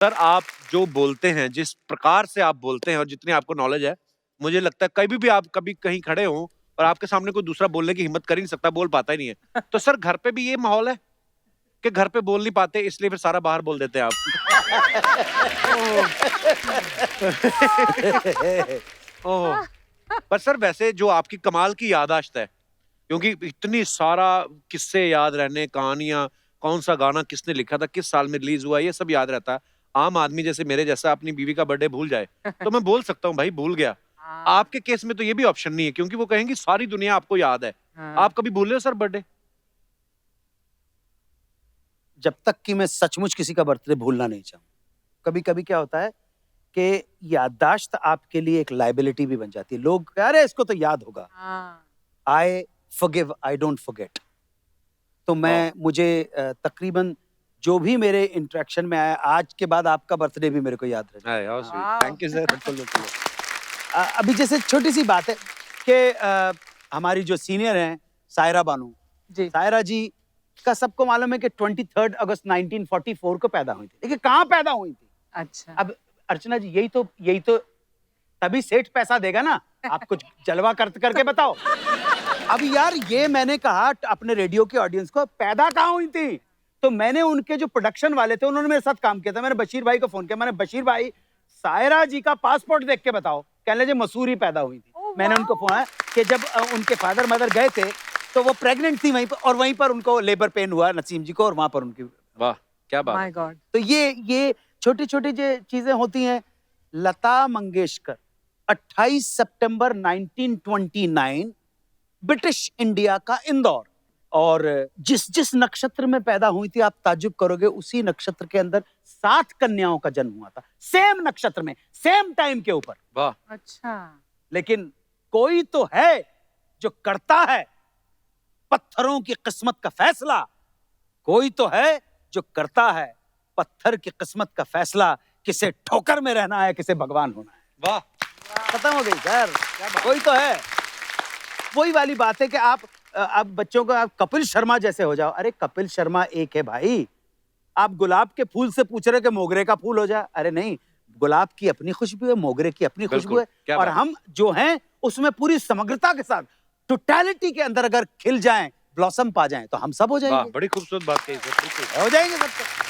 Sir आप जो बोलते हैं, जिस प्रकार से आप बोलते हैं और जितनी आपको नॉलेज है, मुझे लगता है कभी भी आप कभी कहीं खड़े हो और आपके सामने कोई दूसरा बोलने की हिम्मत कर ही नहीं सकता, बोल पाता ही नहीं है। तो सर घर पे भी ये माहौल है कि घर पे बोल नहीं पाते इसलिए फिर सारा बाहर बोल देते हैं आप? ओह! पर सर वैसे जो आपकी कमाल की याददाश्त है, क्योंकि इतनी सारा किस्से याद रहने, कहानियाँ, कौन-सा गाना किसने लिखा था, किस साल में रिलीज़ हुआ, ये सब याद रहता है। आम आदमी जैसे मेरे जैसा अपनी बीवी का बर्थडे भूल जाए, तो मैं बोल सकता हूँ भाई भूल गया। हाँ, आपके केस में तो ये भी ऑप्शन नहीं है क्योंकि वो कहेंगी सारी दुनिया आपको याद है। हाँ। आप कभी भूल रहे हो सर बर्थडे? जब तक कि मैं सचमुच किसी का बर्थडे भूलना नहीं चाहूँ। कभी-कभी क्या होता है कि याददाश्त आपके लिए एक लायबिलिटी भी बन जाती है। लोग अरे इसको तो याद होगा। हाँ, I forgive, I don't forget. तो मुझे तकरीबन जो भी मेरे इंटरेक्शन में आया, आज के बाद आपका बर्थडे भी मेरे को याद रह hi how sweet. Wow! Thank you sir. बिल्कुल, बिल्कुल। अभी जैसे छोटी-सी बात है कि हमारी जो सीनियर हैं, सायरा बानू, जी। सायरा जी का सबको मालूम है कि 23 अगस्त 1944 को पैदा हुई थी। देखिए कहाँ पैदा हुई थी? अच्छा। अब अर्चना जी यही तो तभी सेठ पैसा देगा ना। आप कुछ जलवा करके बताओ। अब यार ये मैंने कहा अपने रेडियो के ऑडियंस को पैदा कहाँ हुई थी? तो मैंने उनके जो प्रोडक्शन वाले थे उन्होंने मेरे साथ काम किया था। मैंने बशीर भाई को फोन किया। मैंने बशीर भाई सायरा जी का पासपोर्ट देख के बताओ। कहने लगे मसूरी पैदा हुई थी। ओह, मैंने उनको वाओ! फोन कि जब उनके फादर मदर गए थे तो वो प्रेग्नेंट थी वहीं पर और वहीं पर उनको लेबर पेन हुआ नसीम जी को और वहां पर उनकी। वाह! क्या बात है। My God. तो ये छोटी-छोटी जो चीजें होती हैं। लता मंगेशकर 28 सितंबर 1929 ब्रिटिश इंडिया का इंदौर। और जिस नक्षत्र में पैदा हुई थी आप ताज्जुब करोगे, उसी नक्षत्र के अंदर 7 कन्याओं का जन्म हुआ था। सेम नक्षत्र में, सेम टाइम के ऊपर। वाह! अच्छा। लेकिन कोई तो है जो करता है पत्थरों की किस्मत का फैसला। कोई तो है जो करता है पत्थर की किस्मत का फैसला। किसे ठोकर में रहना है, किसे भगवान होना है। वाह! खत्म हो गई सर। कोई तो है। वही वाली बात है कि आप बच्चों को आप कपिल शर्मा जैसे हो जाओ। अरे कपिल शर्मा एक है भाई। आप गुलाब के फूल से पूछ रहे कि मोगरे का फूल हो जाए। अरे नहीं, गुलाब की अपनी खुशबू है, मोगरे की अपनी खुशबू बिल्कुल, है। क्या और बात है। हम जो हैं उसमें पूरी समग्रता के साथ टोटलिटी के अंदर अगर खिल जाएं, ब्लॉसम पा जाएं तो हम सब हो वाह! जाएंगे। बड़ी खूबसूरत बात कही सर, बिल्कुल। हो जाएंगे सब।